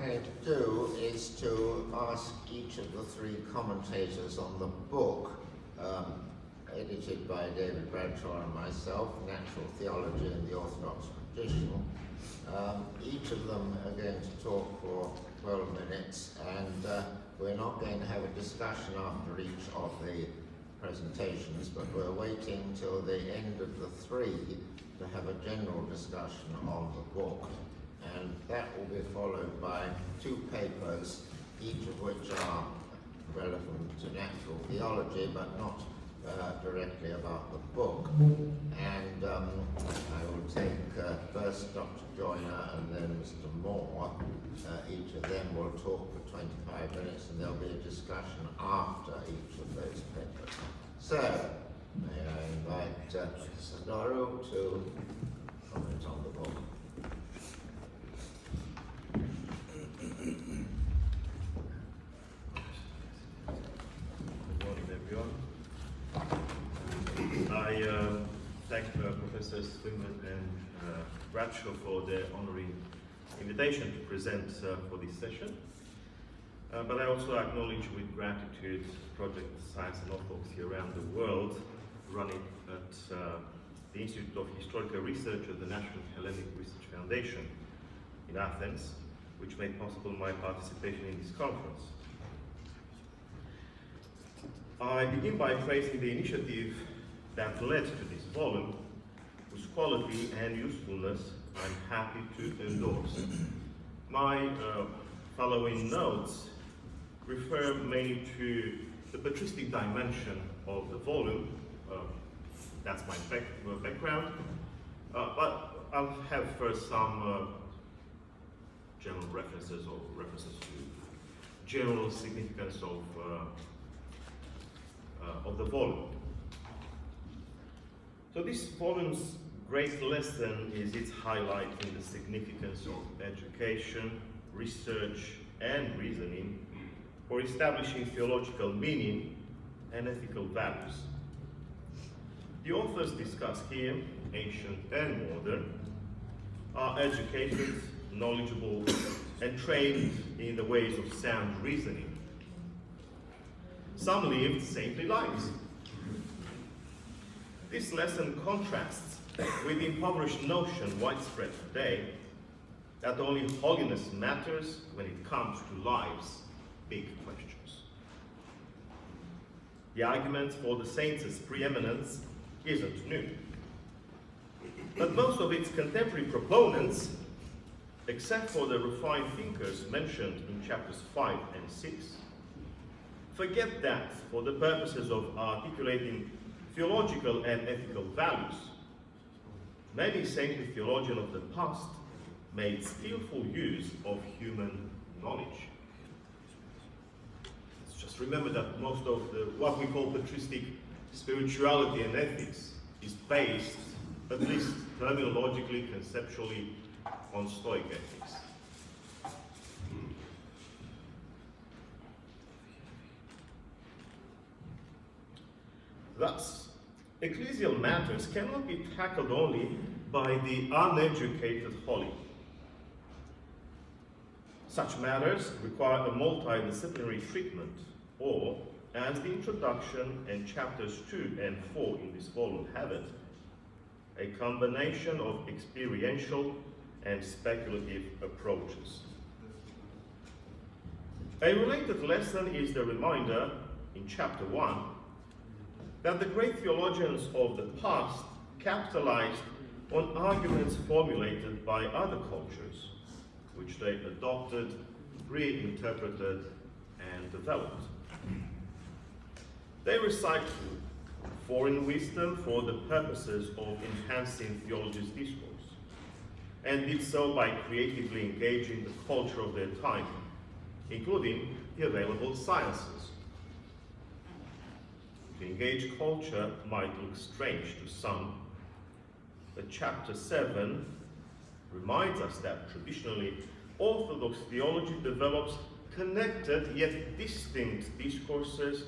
going to do is to ask each of the three commentators on the book, edited by David Bradshaw and myself, Natural Theology and the Orthodox Tradition. Each of them are going to talk for 12 minutes, and we're not going to have a discussion after each of the presentations, but we're waiting till the end of the three to have a general discussion on the book. And that will be followed by two papers, each of which are relevant to natural theology, but not directly about the book. And I will take first Dr. Joyner and then Mr. Moore. Each of them will talk for 25 minutes, and there'll be a discussion after each of those papers. So, may I invite Doru to comment on the book. Good morning, everyone. I thank Professor Swinburne and Bradshaw for their honoring invitation to present for this session. But I also acknowledge with gratitude Project Science and Orthodoxy around the world, running at the Institute of Historical Research at the National Hellenic Research Foundation in Athens, which made possible my participation in this conference. I begin by praising the initiative that led to this volume, whose quality and usefulness I'm happy to endorse. My following notes refer mainly to the patristic dimension of the volume. That's my background. But I'll have first some general references or references to general significance of the volume. So this volume's great lesson is its highlighting the significance of education, research, and reasoning for establishing theological meaning and ethical values. The authors discussed here, ancient and modern, are educated, knowledgeable, and trained in the ways of sound reasoning. Some lived saintly lives. This lesson contrasts with the impoverished notion widespread today that only holiness matters when it comes to life's big questions. The argument for the saints' preeminence isn't new. But most of its contemporary proponents, except for the refined thinkers mentioned in chapters 5 and 6, forget that for the purposes of articulating theological and ethical values, many saintly theologians of the past made skillful use of human knowledge. Let's just remember that most of what we call patristic spirituality and ethics is based, at least terminologically, conceptually, on Stoic ethics. Thus, ecclesial matters cannot be tackled only by the uneducated holy. Such matters require a multidisciplinary treatment, or, as the introduction and chapters 2 and 4 in this volume have it, a combination of experiential and speculative approaches. A related lesson is the reminder in chapter 1 that the great theologians of the past capitalized on arguments formulated by other cultures, which they adopted, reinterpreted, and developed. They recycled foreign wisdom for the purposes of enhancing theology's discourse, and did so by creatively engaging the culture of their time, including the available sciences. To engage culture might look strange to some, but chapter 7 reminds us that traditionally Orthodox theology develops connected yet distinct discourses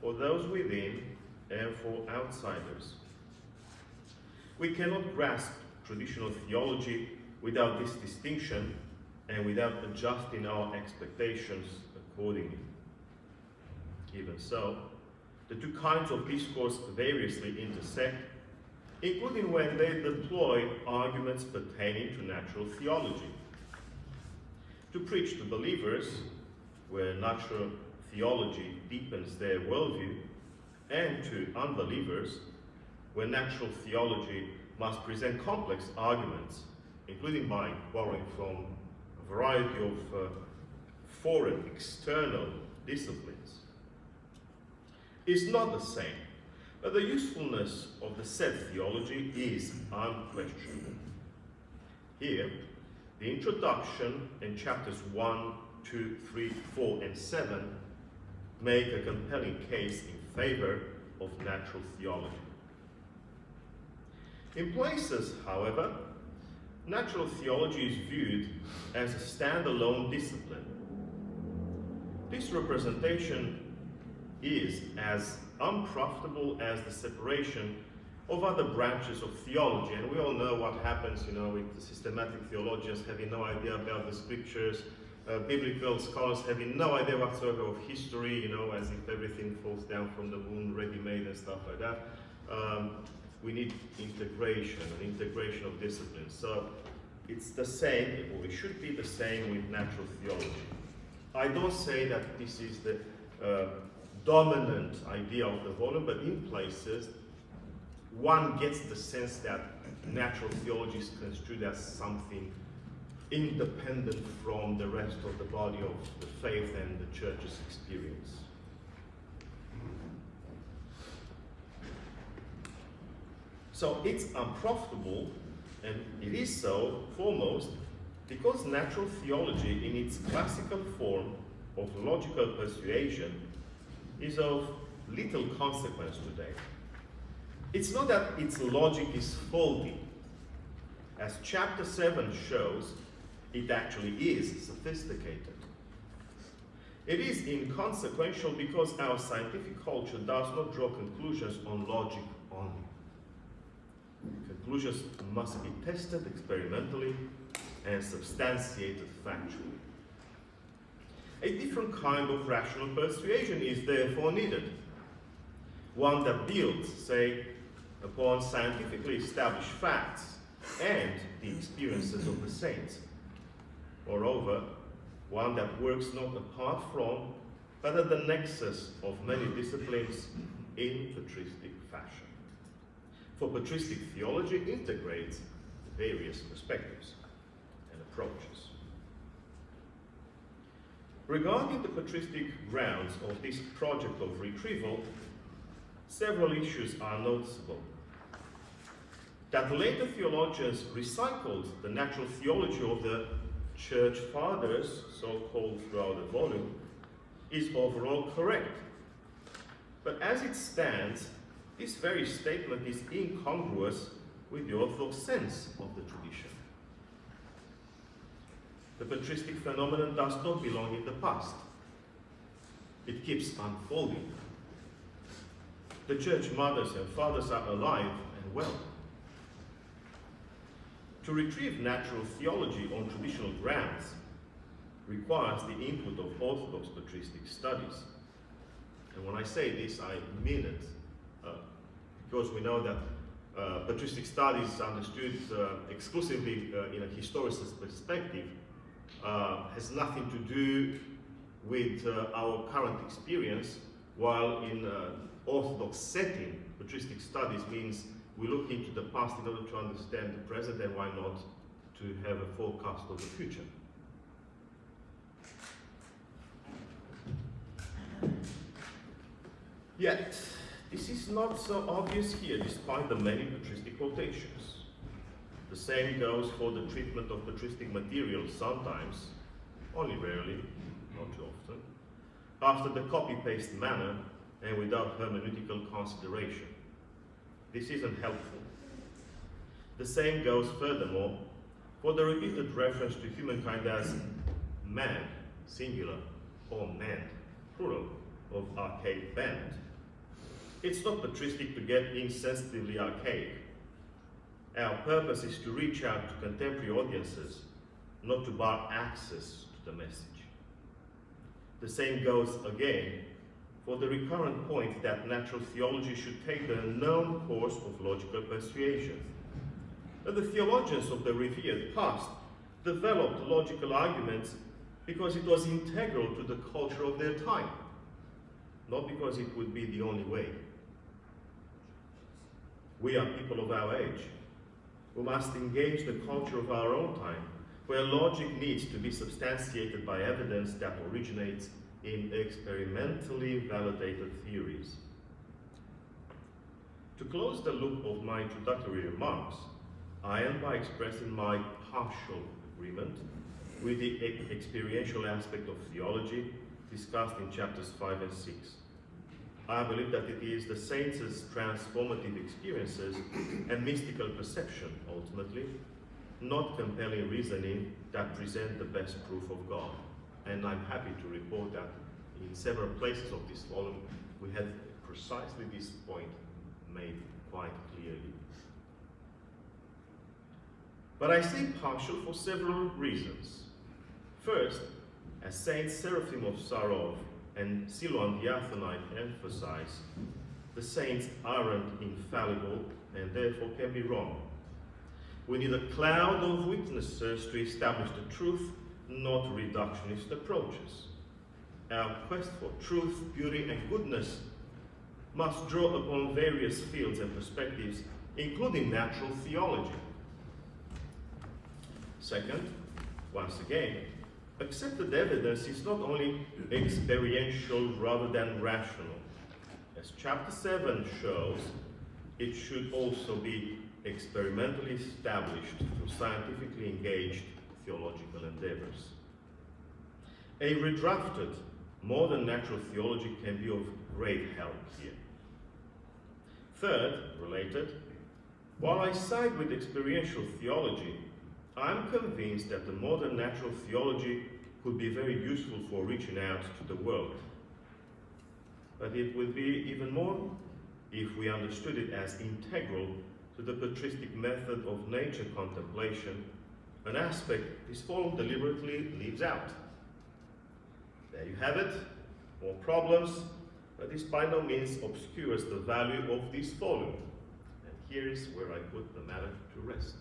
for those within and for outsiders. We cannot grasp traditional theology without this distinction and without adjusting our expectations accordingly. Even so, the two kinds of discourse variously intersect, including when they deploy arguments pertaining to natural theology. To preach to believers, where natural theology deepens their worldview, and to unbelievers, where natural theology must present complex arguments, including by borrowing from a variety of foreign external disciplines, is not the same, but the usefulness of the said theology is unquestionable. Here, the introduction in chapters 1, 2, 3, 4, and 7 make a compelling case in favor of natural theology. In places, however, natural theology is viewed as a standalone discipline. This representation is as unprofitable as the separation of other branches of theology. And we all know what happens, with the systematic theologians having no idea about the scriptures, biblical scholars having no idea whatsoever of history, as if everything falls down from the moon, ready-made and stuff like that. We need integration of disciplines. So it's the same, or it should be the same with natural theology. I don't say that this is the dominant idea of the volume, but in places, one gets the sense that natural theology is construed as something independent from the rest of the body of the faith and the church's experience. So it's unprofitable, and it is so foremost because natural theology in its classical form of logical persuasion is of little consequence today. It's not that its logic is faulty. As chapter 7 shows, it actually is sophisticated. It is inconsequential because our scientific culture does not draw conclusions on logic only. Conclusions must be tested experimentally and substantiated factually. A different kind of rational persuasion is therefore needed. One that builds, say, upon scientifically established facts and the experiences of the saints. Moreover, one that works not apart from, but at the nexus of many disciplines in patristic fashion. For patristic theology integrates various perspectives and approaches. Regarding the patristic grounds of this project of retrieval, several issues are noticeable. That later theologians recycled the natural theology of the Church Fathers, so-called throughout the volume, is overall correct. But as it stands, this very statement is incongruous with the Orthodox sense of the tradition. The patristic phenomenon does not belong in the past. It keeps unfolding. The church mothers and fathers are alive and well. To retrieve natural theology on traditional grounds requires the input of Orthodox patristic studies. And when I say this, I mean it, because we know that patristic studies understood exclusively in a historicist perspective has nothing to do with our current experience, while in Orthodox setting, patristic studies means we look into the past in order to understand the present, and why not to have a forecast of the future. Yet, this is not so obvious here, despite the many patristic quotations. The same goes for the treatment of patristic material sometimes, only rarely, not too often, after the copy-paste manner and without hermeneutical consideration. This isn't helpful. The same goes, furthermore, for the repeated reference to humankind as man, singular, or man, plural, of archaic band. It's not patristic to get insensitively archaic. Our purpose is to reach out to contemporary audiences not to bar access to the message. The same goes again for the recurrent point that natural theology should take the known course of logical persuasion. But the theologians of the revered past developed logical arguments because it was integral to the culture of their time, not because it would be the only way. We are people of our age who must engage the culture of our own time, where logic needs to be substantiated by evidence that originates in experimentally validated theories. To close the loop of my introductory remarks, I end by expressing my partial agreement with the experiential aspect of theology discussed in chapters 5 and 6. I believe that it is the saints' transformative experiences and mystical perception, ultimately, not compelling reasoning, that present the best proof of God. And I'm happy to report that in several places of this volume, we had precisely this point made quite clearly. But I say partial for several reasons. First, as Saints Seraphim of Sarov and Silouan the Athonite emphasize, the saints aren't infallible and therefore can be wrong. We need a cloud of witnesses to establish the truth, not reductionist approaches. Our quest for truth, beauty, and goodness must draw upon various fields and perspectives, including natural theology. Second, once again, accepted evidence is not only experiential rather than rational. As chapter 7 shows, it should also be experimentally established through scientifically engaged theological endeavors. A redrafted modern natural theology can be of great help here. Third, related, while I side with experiential theology, I'm convinced that the modern natural theology could be very useful for reaching out to the world. But it would be even more if we understood it as integral to the patristic method of nature contemplation, an aspect this volume deliberately leaves out. There you have it, more problems, but this by no means obscures the value of this volume. And here is where I put the matter to rest.